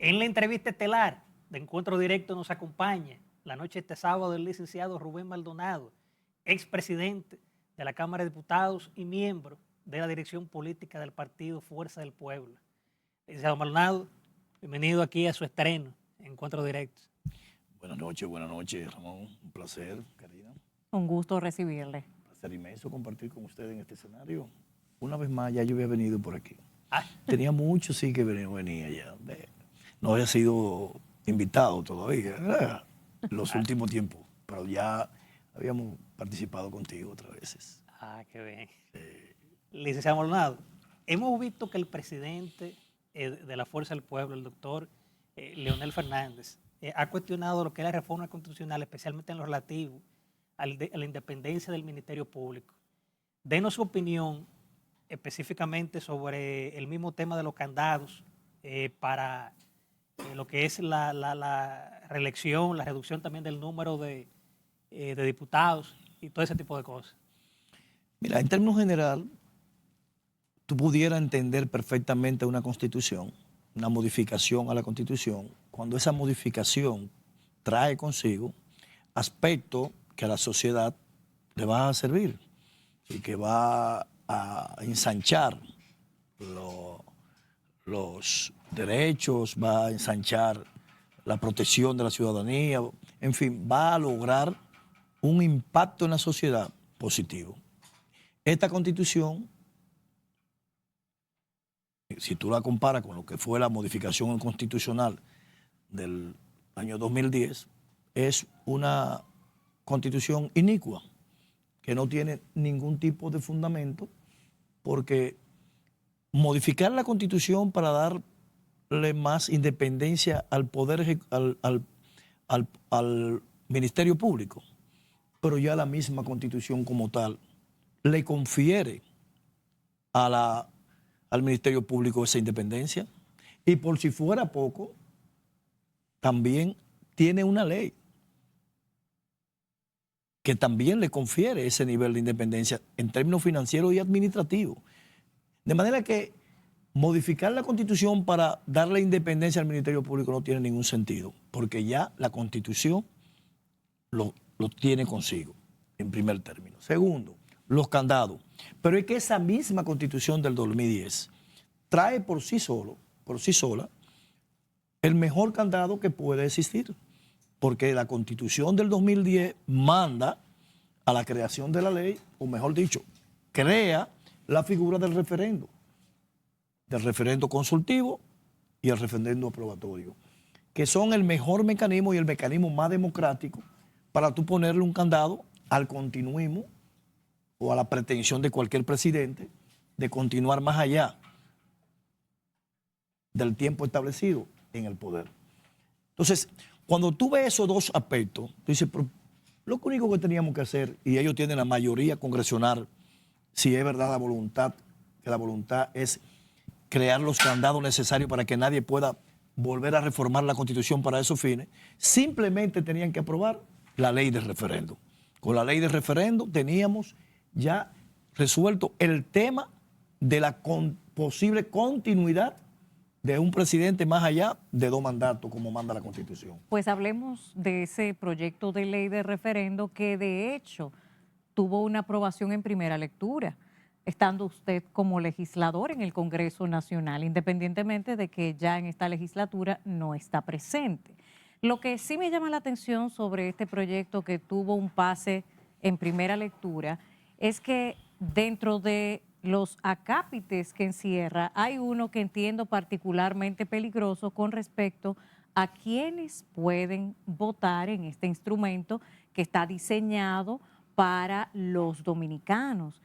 En la entrevista estelar de Encuentro Directo nos acompaña la noche de este sábado el licenciado Rubén Maldonado, expresidente de la Cámara de Diputados y miembro de la dirección política del partido Fuerza del Pueblo. Licenciado Maldonado, bienvenido aquí a su estreno, Encuentro Directo. Buenas noches, Ramón. Un placer, Karina. Un gusto recibirle. Un placer inmenso compartir con usted en este escenario. Una vez más, ya yo había venido por aquí. Tenía mucho, sí, que venía ya. No había sido invitado todavía, los últimos tiempos, pero ya habíamos participado contigo otras veces. Qué bien. Licenciado Maldonado, hemos visto que el presidente de la Fuerza del Pueblo, el doctor Leonel Fernández, ha cuestionado lo que es la reforma constitucional, especialmente en lo relativo a la independencia del Ministerio Público. Denos su opinión específicamente sobre el mismo tema de los candados para lo que es la reelección, la reducción también del número de diputados y todo ese tipo de cosas. Mira, en términos general, tú pudieras entender perfectamente una constitución, una modificación a la constitución, cuando esa modificación trae consigo aspectos que a la sociedad le va a servir y que va a ensanchar los derechos, va a ensanchar la protección de la ciudadanía, en fin, va a lograr un impacto en la sociedad positivo. Esta constitución, si tú la comparas con lo que fue la modificación constitucional del año 2010, es una constitución inicua, que no tiene ningún tipo de fundamento, porque modificar la constitución para darle más independencia al poder, al Ministerio Público, pero ya la misma constitución como tal le confiere al Ministerio Público esa independencia. Y por si fuera poco, también tiene una ley que también le confiere ese nivel de independencia en términos financieros y administrativos. De manera que modificar la Constitución para darle independencia al Ministerio Público no tiene ningún sentido, porque ya la Constitución lo tiene consigo, en primer término. Segundo, los candados. Pero es que esa misma Constitución del 2010 trae por sí sola, el mejor candado que puede existir, porque la Constitución del 2010 manda a la creación de la ley, o mejor dicho, crea la figura del referendo consultivo y el referendo aprobatorio, que son el mejor mecanismo y el mecanismo más democrático para tú ponerle un candado al continuismo o a la pretensión de cualquier presidente de continuar más allá del tiempo establecido en el poder. Entonces, cuando tú ves esos dos aspectos, tú dices, pero lo único que teníamos que hacer, y ellos tienen la mayoría congresional, si es verdad la voluntad, que la voluntad es crear los candados necesarios para que nadie pueda volver a reformar la Constitución para esos fines, simplemente tenían que aprobar la ley de referendo. Con la ley de referendo teníamos ya resuelto el tema de la posible continuidad de un presidente más allá de 2 mandatos, como manda la Constitución. Pues hablemos de ese proyecto de ley de referendo que de hecho tuvo una aprobación en primera lectura, estando usted como legislador en el Congreso Nacional, independientemente de que ya en esta legislatura no está presente. Lo que sí me llama la atención sobre este proyecto que tuvo un pase en primera lectura es que dentro de los acápites que encierra, hay uno que entiendo particularmente peligroso con respecto a quienes pueden votar en este instrumento que está diseñado para los dominicanos.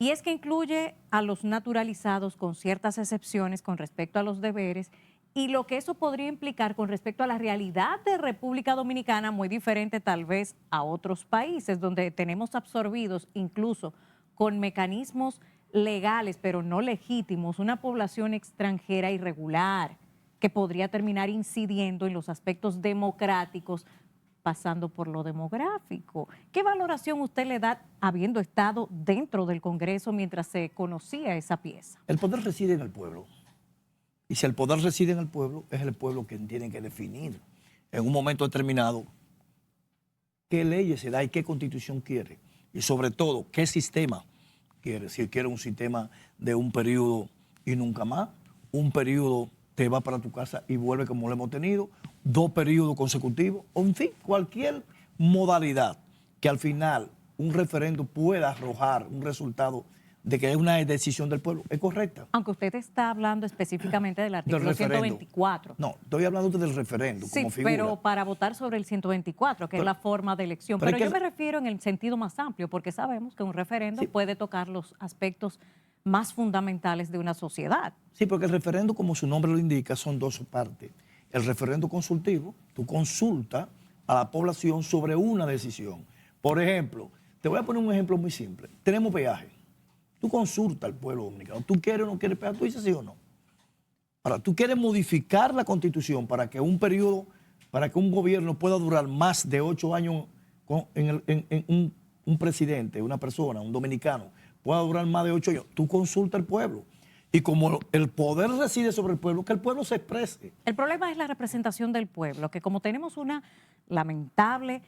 Y es que incluye a los naturalizados con ciertas excepciones con respecto a los deberes y lo que eso podría implicar con respecto a la realidad de República Dominicana, muy diferente tal vez a otros países donde tenemos absorbidos incluso con mecanismos legales, pero no legítimos, una población extranjera irregular que podría terminar incidiendo en los aspectos democráticos, pasando por lo demográfico. ¿Qué valoración usted le da habiendo estado dentro del Congreso mientras se conocía esa pieza? El poder reside en el pueblo. Y si el poder reside en el pueblo, es el pueblo quien tiene que definir en un momento determinado qué leyes se da y qué constitución quiere. Y sobre todo, qué sistema quiere. Si quiere un sistema de un periodo y nunca más, un periodo te va para tu casa y vuelve como lo hemos tenido, 2 periodos consecutivos, o en fin, cualquier modalidad que al final un referendo pueda arrojar un resultado de que es una decisión del pueblo, es correcta. Aunque usted está hablando específicamente del artículo referendo. 124. No, estoy hablando del referendo Sí, como figura. pero para votar sobre el 124, que es la forma de elección. pero Pero es yo que- me refiero en el sentido más amplio, porque sabemos que un referendo Sí. puede tocar los aspectos más fundamentales de una sociedad. Sí, porque el referendo, como su nombre lo indica, son 2 partes. El referendo consultivo, tú consultas a la población sobre una decisión. Por ejemplo, te voy a poner un ejemplo muy simple. Tenemos peaje. Tú consultas al pueblo dominicano. ¿Tú quieres o no quieres peaje? Tú dices sí o no. Ahora, tú quieres modificar la constitución para que un periodo, para que un gobierno pueda durar más de 8 años en un presidente, una persona, un dominicano, pueda durar más de 8 años. Tú consultas al pueblo. Y como el poder reside sobre el pueblo, que el pueblo se exprese. El problema es la representación del pueblo, que como tenemos una lamentable,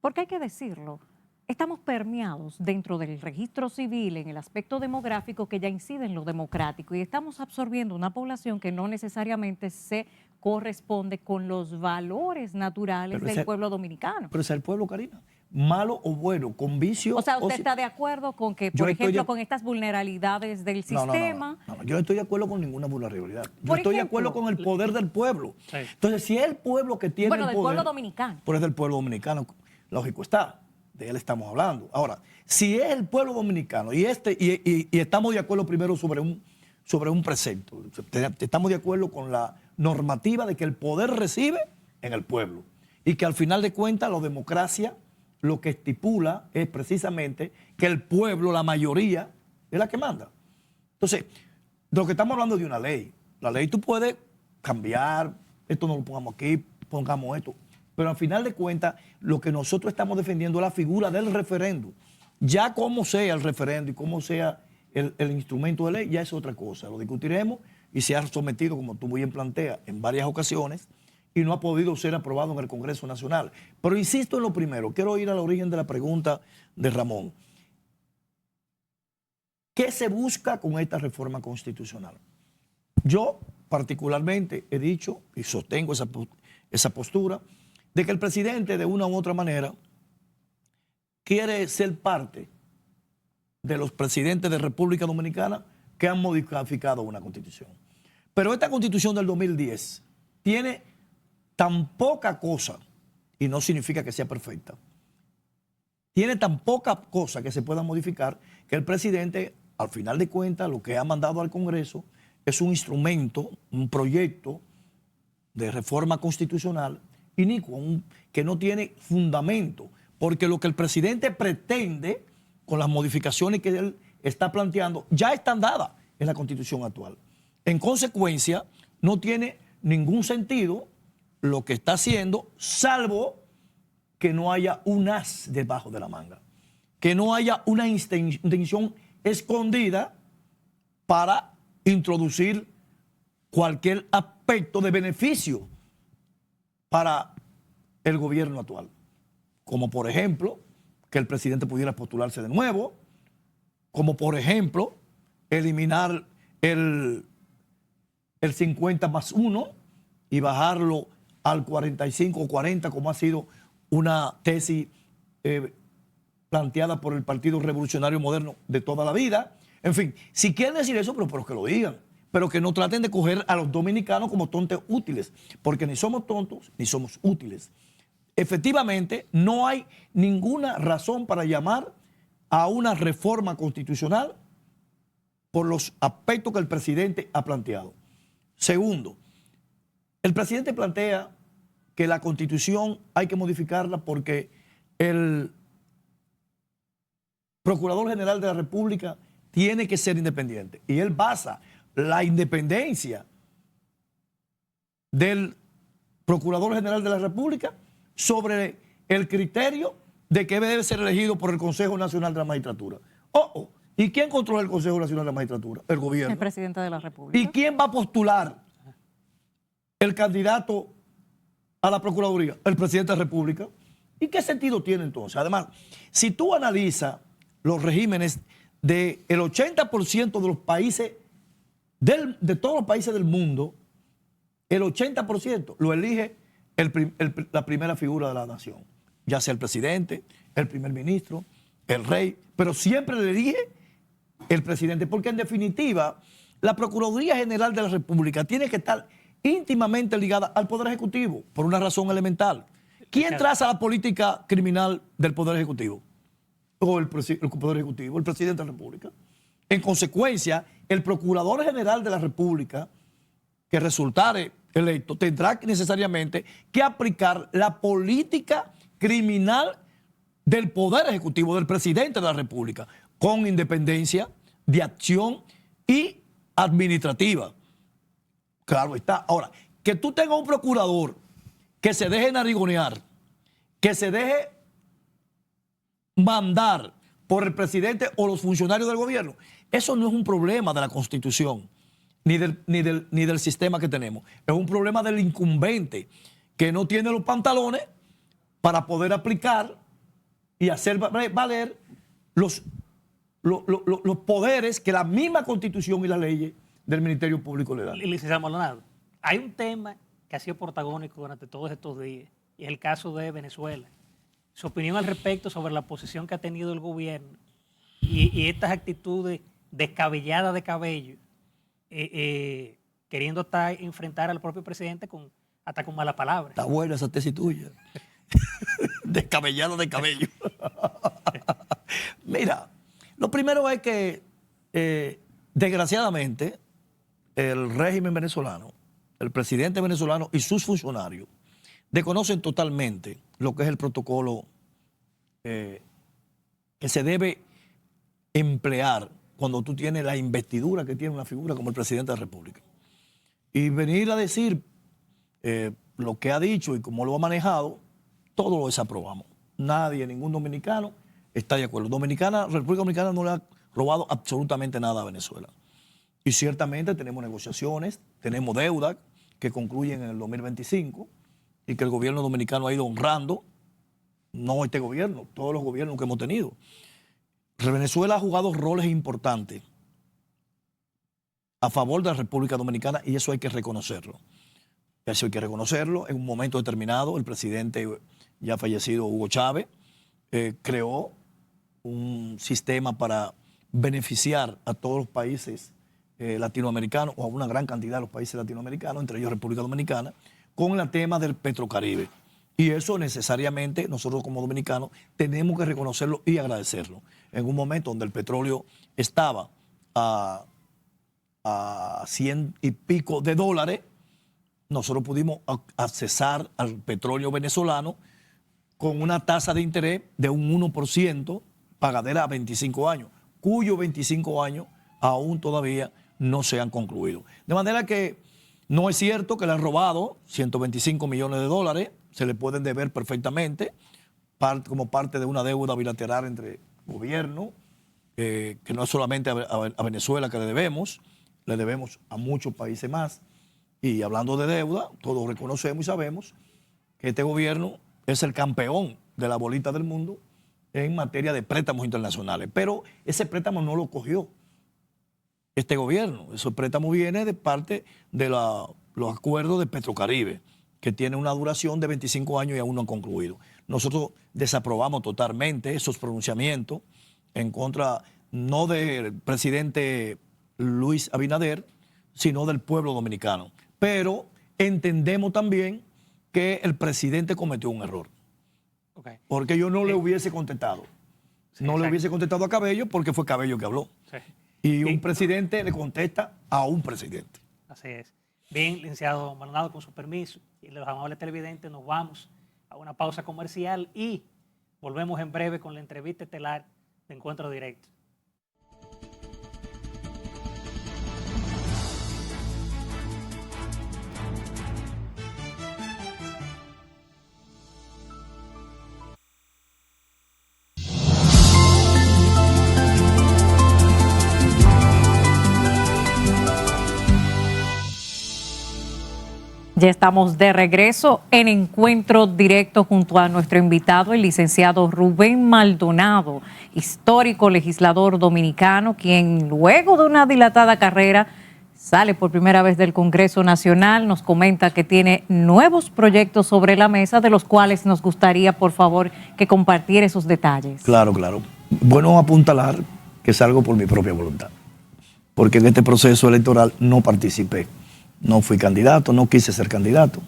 porque hay que decirlo, estamos permeados dentro del registro civil en el aspecto demográfico que ya incide en lo democrático y estamos absorbiendo una población que no necesariamente se corresponde con los valores naturales Pero del ese- pueblo dominicano. Pero es el pueblo, Karina. Malo o bueno, con vicio. O sea, ¿usted si- está de acuerdo con que, Yo por estoy ejemplo, de- con estas vulnerabilidades del No, no, no, sistema... no, yo no estoy de acuerdo con ninguna vulnerabilidad. Yo Por estoy de ejemplo, acuerdo con el poder del pueblo. Sí. Entonces, si es el pueblo que tiene Bueno, el del poder, pueblo dominicano. Pero es del pueblo dominicano, lógico está. De él estamos hablando. Ahora, si es el pueblo dominicano y estamos de acuerdo primero sobre un precepto, estamos de acuerdo con la normativa de que el poder reside en el pueblo y que al final de cuentas la democracia lo que estipula es precisamente que el pueblo, la mayoría, es la que manda. Entonces, de lo que estamos hablando de una ley. La ley tú puedes cambiar, esto no lo pongamos aquí, pongamos esto. Pero al final de cuentas, lo que nosotros estamos defendiendo es la figura del referendo. Ya como sea el referendo y como sea el instrumento de ley, ya es otra cosa. Lo discutiremos y se ha sometido, como tú bien planteas, en varias ocasiones y no ha podido ser aprobado en el Congreso Nacional. Pero insisto en lo primero, quiero ir al origen de la pregunta de Ramón. ¿Qué se busca con esta reforma constitucional? Yo particularmente he dicho y sostengo esa postura de que el presidente de una u otra manera quiere ser parte de los presidentes de República Dominicana que han modificado una constitución. Pero esta constitución del 2010 tiene tan poca cosa, y no significa que sea perfecta, tiene tan poca cosa que se pueda modificar que el presidente, al final de cuentas, lo que ha mandado al Congreso es un instrumento, un proyecto de reforma constitucional inicuo, que no tiene fundamento, porque lo que el presidente pretende con las modificaciones que él está planteando ya están dadas en la Constitución actual. En consecuencia, no tiene ningún sentido lo que está haciendo, salvo que no haya un as debajo de la manga, que no haya una intención escondida para introducir cualquier aspecto de beneficio para el gobierno actual. Como por ejemplo, que el presidente pudiera postularse de nuevo, como por ejemplo, eliminar el 50+1 y bajarlo al 45 o 40, como ha sido una tesis planteada por el Partido Revolucionario Moderno de toda la vida. En fin, si quieren decir eso, pero que lo digan, pero que no traten de coger a los dominicanos como tontos útiles, porque ni somos tontos ni somos útiles. Efectivamente, no hay ninguna razón para llamar a una reforma constitucional por los aspectos que el presidente ha planteado. Segundo, el presidente plantea que la Constitución hay que modificarla porque el Procurador General de la República tiene que ser independiente. Y él basa la independencia del Procurador General de la República sobre el criterio de que debe ser elegido por el Consejo Nacional de la Magistratura. ¿Y quién controla el Consejo Nacional de la Magistratura? El gobierno. El presidente de la República. ¿Y quién va a postular el candidato a la Procuraduría? El presidente de la República. ¿Y qué sentido tiene entonces? Además, si tú analizas los regímenes del 80% de los países, de todos los países del mundo, el 80% lo elige la primera figura de la nación, ya sea el presidente, el primer ministro, el rey, pero siempre le elige el presidente, porque en definitiva la Procuraduría General de la República tiene que estar íntimamente ligada al Poder Ejecutivo, por una razón elemental. ¿Quién traza la política criminal del Poder Ejecutivo? O el Poder Ejecutivo, el presidente de la República. En consecuencia, el Procurador General de la República, que resultare electo, tendrá necesariamente que aplicar la política criminal del Poder Ejecutivo, del presidente de la República, con independencia de acción y administrativa. Claro está. Ahora, que tú tengas un procurador que se deje narigonear, que se deje mandar por el presidente o los funcionarios del gobierno, eso no es un problema de la Constitución ni del sistema que tenemos. Es un problema del incumbente que no tiene los pantalones para poder aplicar y hacer valer los poderes que la misma Constitución y las leyes del Ministerio Público le dan. Licenciado Maldonado, hay un tema que ha sido protagónico durante todos estos días y es el caso de Venezuela. Su opinión al respecto sobre la posición que ha tenido el gobierno y estas actitudes descabelladas de Cabello, queriendo enfrentar al propio presidente hasta con malas palabras. Está buena esa tesis tuya. Descabellado de cabello. Mira, lo primero es que, desgraciadamente, el régimen venezolano, el presidente venezolano y sus funcionarios desconocen totalmente lo que es el protocolo que se debe emplear cuando tú tienes la investidura que tiene una figura como el presidente de la República. Y venir a decir lo que ha dicho y cómo lo ha manejado, todo lo desaprobamos. Nadie, ningún dominicano está de acuerdo. La República Dominicana no le ha robado absolutamente nada a Venezuela. Y ciertamente tenemos negociaciones, tenemos deuda que concluyen en el 2025 y que el gobierno dominicano ha ido honrando, no este gobierno, todos los gobiernos que hemos tenido. Venezuela ha jugado roles importantes a favor de la República Dominicana y eso hay que reconocerlo. Eso hay que reconocerlo. En un momento determinado, el presidente ya fallecido, Hugo Chávez, creó un sistema para beneficiar a todos los países latinoamericanos o a una gran cantidad de los países latinoamericanos, entre ellos República Dominicana, con el tema del Petrocaribe. Y eso necesariamente nosotros como dominicanos tenemos que reconocerlo y agradecerlo. En un momento donde el petróleo estaba a 100 y pico de dólares, nosotros pudimos accesar al petróleo venezolano con una tasa de interés de un 1%, pagadera a 25 años, cuyos 25 años aún todavía no se han concluido. De manera que no es cierto que le han robado 125 millones de dólares, se le pueden deber perfectamente como parte de una deuda bilateral entre gobierno, que no es solamente a Venezuela que le debemos a muchos países más. Y hablando de deuda, todos reconocemos y sabemos que este gobierno es el campeón de la bolita del mundo en materia de préstamos internacionales. Pero ese préstamo no lo cogió este gobierno. Ese préstamo viene de parte de los acuerdos de Petrocaribe, que tiene una duración de 25 años y aún no han concluido. Nosotros desaprobamos totalmente esos pronunciamientos en contra no del presidente Luis Abinader, sino del pueblo dominicano. Pero entendemos también que el presidente cometió un error. Okay. Porque yo no le hubiese contestado. Sí, no exacto. le hubiese contestado a Cabello porque fue Cabello que habló. Sí. Y un presidente le contesta a un presidente. Así es. Bien, licenciado Maldonado, con su permiso y los amables televidentes, nos vamos a una pausa comercial y volvemos en breve con la entrevista estelar de Encuentro Directo. Ya estamos de regreso en encuentro directo junto a nuestro invitado, el licenciado Rubén Maldonado, histórico legislador dominicano, quien luego de una dilatada carrera sale por primera vez del Congreso Nacional. Nos comenta que tiene nuevos proyectos sobre la mesa, de los cuales nos gustaría, por favor, que compartiera esos detalles. Claro, claro. Bueno apuntalar que salgo por mi propia voluntad, porque en este proceso electoral no participé. No fui candidato, no quise ser candidato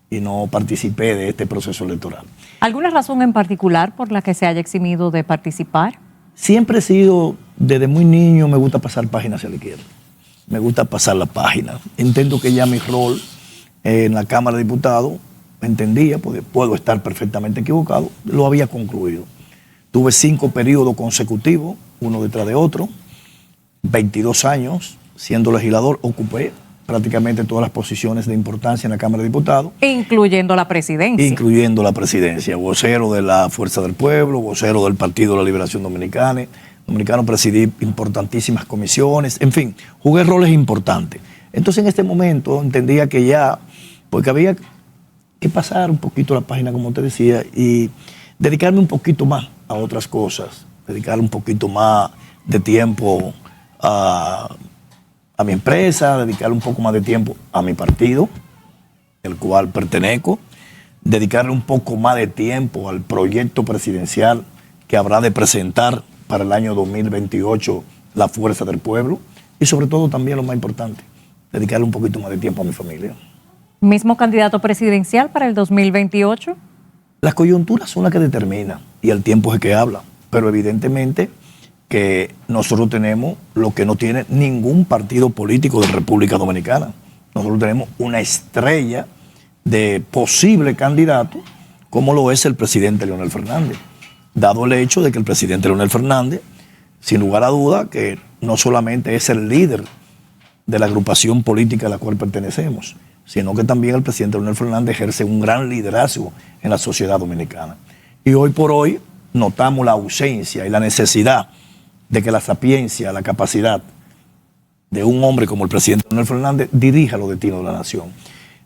y no participé de este proceso electoral. ¿Alguna razón en particular por la que se haya eximido de participar? Siempre he sido, desde muy niño, me gusta pasar páginas hacia la izquierda. Me gusta pasar la página. Entiendo que ya mi rol en la Cámara de Diputados, entendía, porque puedo estar perfectamente equivocado, lo había concluido. Tuve 5 periodos consecutivos, uno detrás de otro, 22 años siendo legislador, ocupé prácticamente todas las posiciones de importancia en la Cámara de Diputados. Incluyendo la presidencia. Incluyendo la presidencia, vocero de la Fuerza del Pueblo, vocero del Partido de la Liberación Dominicana, presidí importantísimas comisiones, en fin, jugué roles importantes. Entonces en este momento entendía que ya, porque había que pasar un poquito la página, como te decía, y dedicarme un poquito más a otras cosas, dedicar un poquito más de tiempo a mi empresa, dedicarle un poco más de tiempo a mi partido, el cual pertenezco, dedicarle un poco más de tiempo al proyecto presidencial que habrá de presentar para el año 2028 la Fuerza del Pueblo, y sobre todo también lo más importante, dedicarle un poquito más de tiempo a mi familia. ¿Mismo candidato presidencial para el 2028? Las coyunturas son las que determinan y el tiempo es el que habla, pero evidentemente que nosotros tenemos lo que no tiene ningún partido político de República Dominicana. Nosotros tenemos una estrella de posible candidato, como lo es el presidente Leonel Fernández, dado el hecho de que el presidente Leonel Fernández, sin lugar a duda, que no solamente es el líder de la agrupación política a la cual pertenecemos, sino que también el presidente Leonel Fernández ejerce un gran liderazgo en la sociedad dominicana. Y hoy por hoy notamos la ausencia y la necesidad de que la sapiencia, la capacidad de un hombre como el presidente Leonel Fernández dirija los destinos de la nación.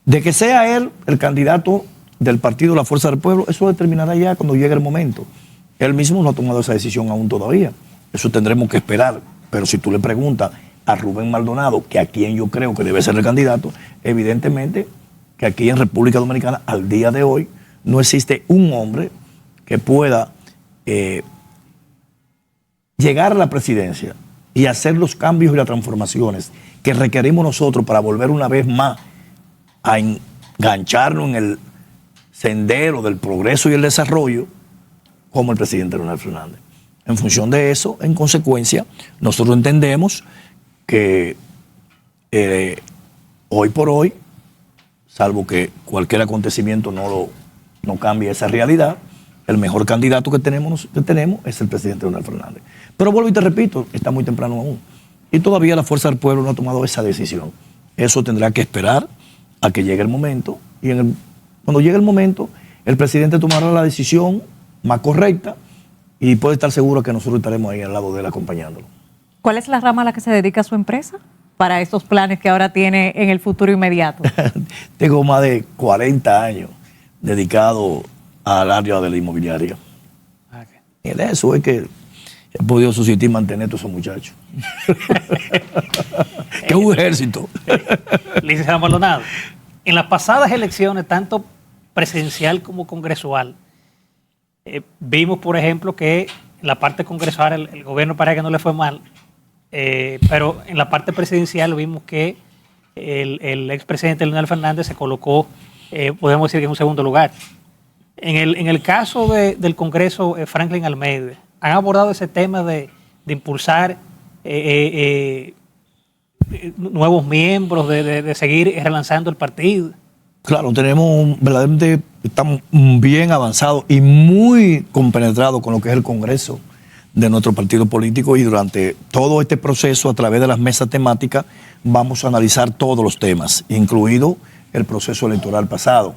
De que sea él el candidato del partido de la Fuerza del Pueblo, eso lo determinará ya cuando llegue el momento. Él mismo no ha tomado esa decisión aún todavía. Eso tendremos que esperar. Pero si tú le preguntas a Rubén Maldonado, que a quien yo creo que debe ser el candidato, evidentemente que aquí en República Dominicana, al día de hoy, no existe un hombre que pueda llegar a la presidencia y hacer los cambios y las transformaciones que requerimos nosotros para volver una vez más a engancharnos en el sendero del progreso y el desarrollo, como el presidente Leonel Fernández. En función de eso, en consecuencia, nosotros entendemos que hoy por hoy, salvo que cualquier acontecimiento no cambie esa realidad, el mejor candidato que tenemos es el presidente Leonel Fernández. Pero vuelvo y te repito, está muy temprano aún. Y todavía la Fuerza del Pueblo no ha tomado esa decisión. Eso tendrá que esperar a que llegue el momento. Y cuando llegue el momento, el presidente tomará la decisión más correcta y puede estar seguro que nosotros estaremos ahí al lado de él acompañándolo. ¿Cuál es la rama a la que se dedica su empresa para estos planes que ahora tiene en el futuro inmediato? Tengo más de 40 años dedicado al área de la inmobiliaria. Okay. Y de eso es que he podido subsistir y mantener a todos esos muchachos. Que es un ejército. Licenciado Maldonado, en las pasadas elecciones, tanto presidencial como congresual, vimos, por ejemplo, que en la parte congresual el gobierno parece que no le fue mal, pero en la parte presidencial vimos que el expresidente Leonel Fernández se colocó, podemos decir que en un segundo lugar. En el caso del Congreso, Franklin Almeida, ¿han abordado ese tema de impulsar nuevos miembros, de seguir relanzando el partido? Claro, verdaderamente estamos bien avanzados y muy compenetrados con lo que es el Congreso de nuestro partido político, y durante todo este proceso, a través de las mesas temáticas, vamos a analizar todos los temas, incluido el proceso electoral pasado.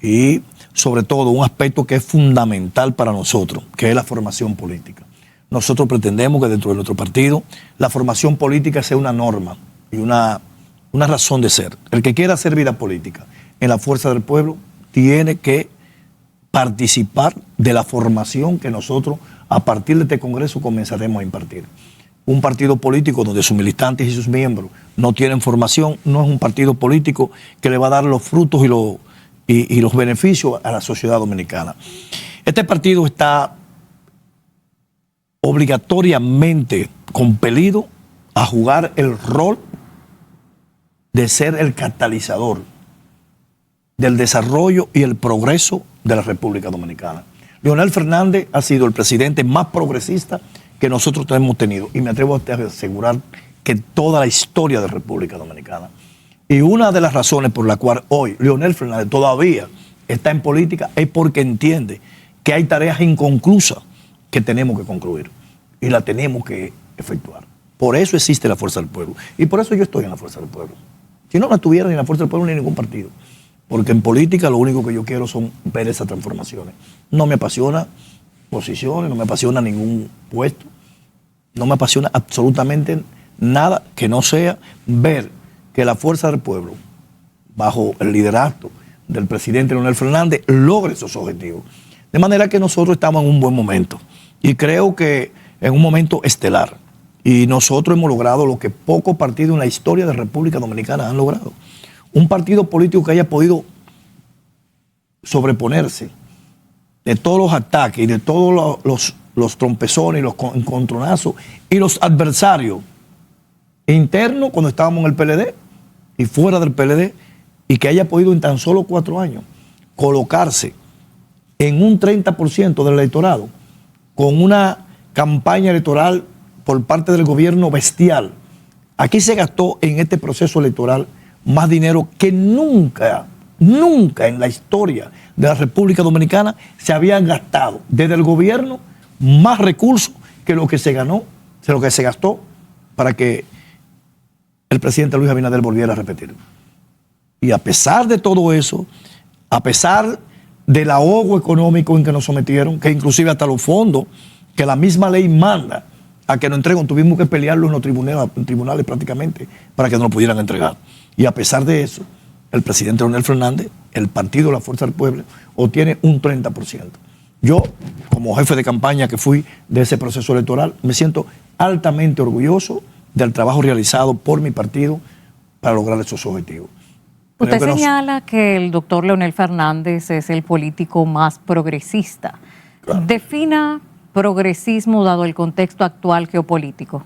Y sobre todo un aspecto que es fundamental para nosotros, que es la formación política. Nosotros pretendemos que dentro de nuestro partido la formación política sea una norma y una razón de ser. El que quiera hacer vida política, en la Fuerza del Pueblo tiene que participar de la formación que nosotros a partir de este Congreso comenzaremos a impartir. Un partido político donde sus militantes y sus miembros no tienen formación no es un partido político que le va a dar los frutos y los beneficios a la sociedad dominicana. Este partido está obligatoriamente compelido a jugar el rol de ser el catalizador del desarrollo y el progreso de la República Dominicana. Leonel Fernández ha sido el presidente más progresista que nosotros hemos tenido, y me atrevo a asegurar que toda la historia de la República Dominicana. Y una de las razones por la cual hoy Leonel Fernández todavía está en política es porque entiende que hay tareas inconclusas que tenemos que concluir y la tenemos que efectuar. Por eso existe la Fuerza del Pueblo y por eso yo estoy en la Fuerza del Pueblo. Si no estuviera ni en la Fuerza del Pueblo ni en ningún partido, porque en política lo único que yo quiero son ver esas transformaciones. No me apasiona posiciones, no me apasiona ningún puesto, no me apasiona absolutamente nada que no sea ver que la Fuerza del Pueblo, bajo el liderazgo del presidente Leonel Fernández, logre esos objetivos. De manera que nosotros estamos en un buen momento y creo que en un momento estelar. Y nosotros hemos logrado lo que pocos partidos en la historia de la República Dominicana han logrado. Un partido político que haya podido sobreponerse de todos los ataques y de todos los trompezones y los encontronazos y los adversarios internos cuando estábamos en el PLD y fuera del PLD, y que haya podido en tan solo 4 años colocarse en un 30% del electorado con una campaña electoral por parte del gobierno bestial. Aquí se gastó en este proceso electoral más dinero que nunca en la historia de la República Dominicana se habían gastado desde el gobierno más recursos que lo que se ganó, de lo que se gastó para que el presidente Luis Abinader volviera a repetir. Y a pesar de todo eso, a pesar del ahogo económico en que nos sometieron, que inclusive hasta los fondos que la misma ley manda a que nos entreguen, tuvimos que pelearlo en los tribunales prácticamente para que nos lo pudieran entregar. Y a pesar de eso, el presidente Leonel Fernández, el partido de la Fuerza del Pueblo, obtiene un 30%. Yo, como jefe de campaña que fui de ese proceso electoral, me siento altamente orgulloso del trabajo realizado por mi partido para lograr esos objetivos. Usted señala que el doctor Leonel Fernández es el político más progresista. Claro. Defina progresismo dado el contexto actual geopolítico.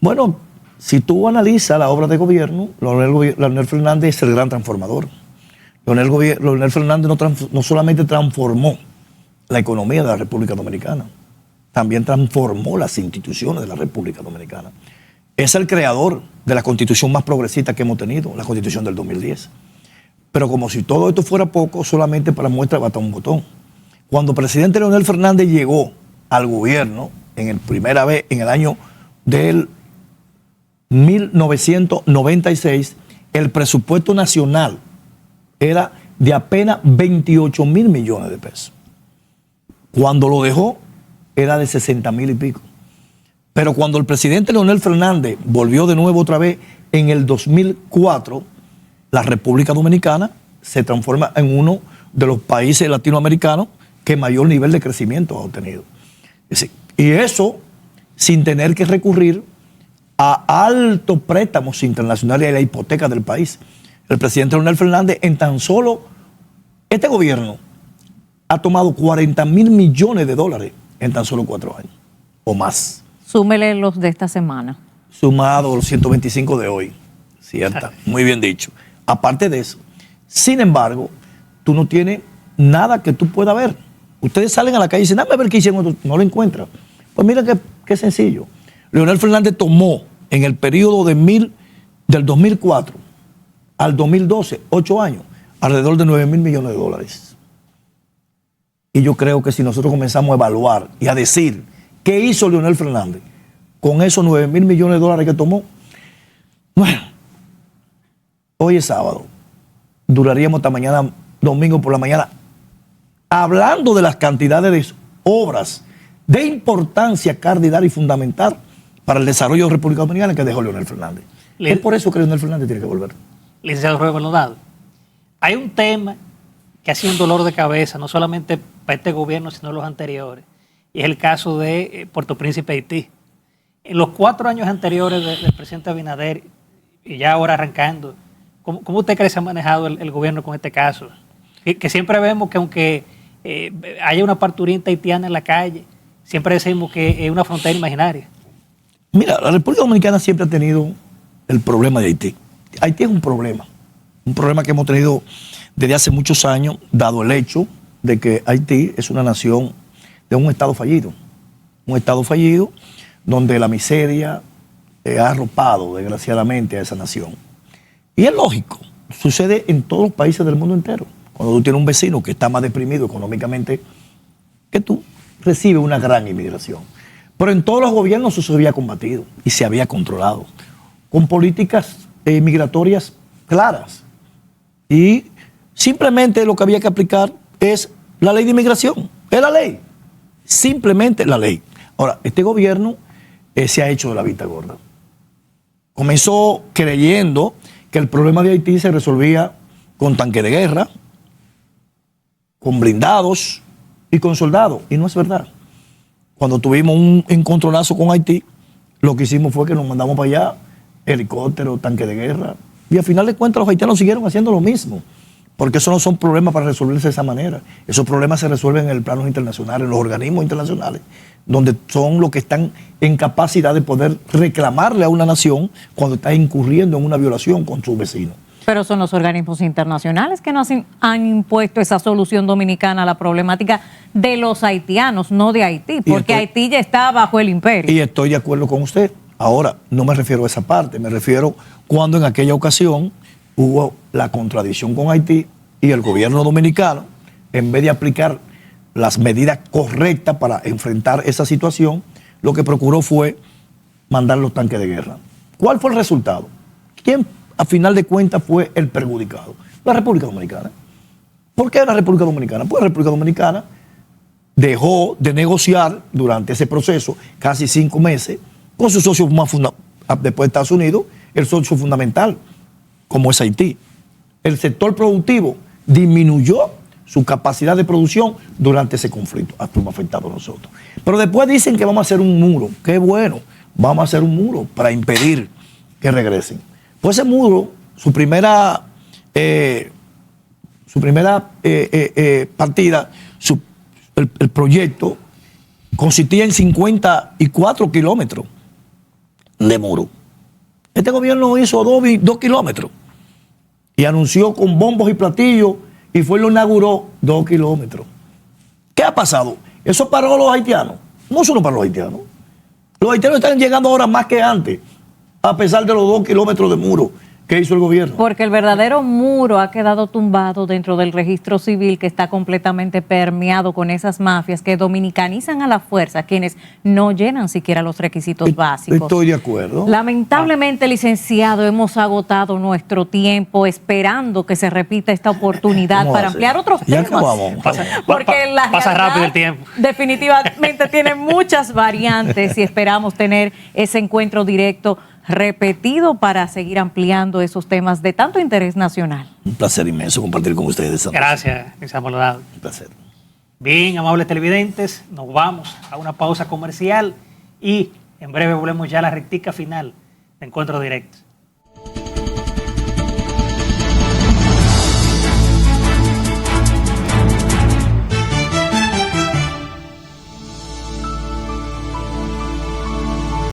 Bueno, si tú analizas la obra de gobierno, Leonel Fernández es el gran transformador. Leonel Fernández no solamente transformó la economía de la República Dominicana, también transformó las instituciones de la República Dominicana. Es el creador de la constitución más progresista que hemos tenido, la constitución del 2010. Pero como si todo esto fuera poco, solamente para muestra basta un botón. Cuando el presidente Leonel Fernández llegó al gobierno, primera vez en el año del 1996, el presupuesto nacional era de apenas 28,000 millones de pesos. Cuando lo dejó, era de 60,000 y pico. Pero cuando el presidente Leonel Fernández volvió de nuevo otra vez en el 2004, la República Dominicana se transforma en uno de los países latinoamericanos que mayor nivel de crecimiento ha obtenido. Y eso sin tener que recurrir a altos préstamos internacionales y a la hipoteca del país. El presidente Leonel Fernández en tan solo este gobierno ha tomado 40,000 millones de dólares en tan solo 4 años o más. Súmele los de esta semana. Sumado los 125 de hoy, ¿cierto? Muy bien dicho. Aparte de eso, sin embargo, tú no tienes nada que tú puedas ver. Ustedes salen a la calle y dicen, dame a ver qué hicieron, no lo encuentran. Pues mira qué sencillo. Leonel Fernández tomó en el periodo del 2004 al 2012, 8 años, alrededor de 9,000 millones de dólares. Y yo creo que si nosotros comenzamos a evaluar y a decir qué hizo Leonel Fernández con esos 9,000 millones de dólares que tomó, bueno, hoy es sábado, duraríamos hasta mañana, domingo por la mañana, hablando de las cantidades de obras de importancia cardinal y fundamental para el desarrollo de la República Dominicana que dejó Leonel Fernández. Es por eso que Leonel Fernández tiene que volver. Licenciado Robert Maldonado, hay un tema que ha sido un dolor de cabeza, no solamente para este gobierno, sino los anteriores, y es el caso de Puerto Príncipe, Haití. En los 4 años anteriores del presidente Abinader, y ya ahora arrancando, ¿cómo usted cree que se ha manejado el gobierno con este caso? Que siempre vemos que aunque haya una parturienta haitiana en la calle, siempre decimos que es una frontera imaginaria. Mira, la República Dominicana siempre ha tenido el problema de Haití. Haití es un problema que hemos tenido desde hace muchos años, dado el hecho de que Haití es una nación de un Estado fallido donde la miseria ha arropado desgraciadamente a esa nación. Y es lógico, sucede en todos los países del mundo entero. Cuando tú tienes un vecino que está más deprimido económicamente que tú, recibe una gran inmigración. Pero en todos los gobiernos eso se había combatido y se había controlado con políticas migratorias claras. Y simplemente lo que había que aplicar es la ley de inmigración. Es la ley. Simplemente la ley. Ahora, este gobierno se ha hecho de la vista gorda. Comenzó creyendo que el problema de Haití se resolvía con tanque de guerra, con blindados y con soldados. Y no es verdad. Cuando tuvimos un encontronazo con Haití, lo que hicimos fue que nos mandamos para allá helicópteros, tanque de guerra. Y al final de cuentas los haitianos siguieron haciendo lo mismo. Porque eso no son problemas para resolverse de esa manera. Esos problemas se resuelven en el plano internacional, en los organismos internacionales, donde son los que están en capacidad de poder reclamarle a una nación cuando está incurriendo en una violación con sus vecinos. Pero son los organismos internacionales que nos han impuesto esa solución dominicana a la problemática de los haitianos, no de Haití, porque Haití ya está bajo el imperio. Y estoy de acuerdo con usted. Ahora, no me refiero a esa parte, me refiero cuando en aquella ocasión hubo la contradicción con Haití y el gobierno dominicano, en vez de aplicar las medidas correctas para enfrentar esa situación, lo que procuró fue mandar los tanques de guerra. ¿Cuál fue el resultado? ¿Quién, a final de cuentas, fue el perjudicado? La República Dominicana. ¿Por qué la República Dominicana? Pues la República Dominicana dejó de negociar durante ese proceso, casi 5 meses, con su socio más después de Estados Unidos, el socio fundamental, como es Haití. El sector productivo disminuyó su capacidad de producción durante ese conflicto. Fuimos afectados nosotros. Pero después dicen que vamos a hacer un muro. Qué bueno, vamos a hacer un muro para impedir que regresen. Pues ese muro, su primera partida, el proyecto, consistía en 54 kilómetros de muro. Este gobierno hizo 2 kilómetros y anunció con bombos y platillos y fue y lo inauguró 2 kilómetros. ¿Qué ha pasado? ¿Eso paró a los haitianos? No, eso no paró a los haitianos. Los haitianos están llegando ahora más que antes, a pesar de los 2 kilómetros de muro que hizo el gobierno. Porque el verdadero muro ha quedado tumbado dentro del registro civil que está completamente permeado con esas mafias que dominicanizan a la fuerza, quienes no llenan siquiera los requisitos básicos. Estoy de acuerdo. Lamentablemente, licenciado, hemos agotado nuestro tiempo esperando que se repita esta oportunidad para ampliar otros temas. Ya acabamos. Porque la pasa realidad rápido el tiempo. Definitivamente tiene muchas variantes y esperamos tener ese encuentro directo repetido para seguir ampliando esos temas de tanto interés nacional. Un placer inmenso compartir con ustedes. Gracias, Luis Amolodado. Un placer. Bien, amables televidentes, nos vamos a una pausa comercial y en breve volvemos ya a la rectica final de Encuentro Directo.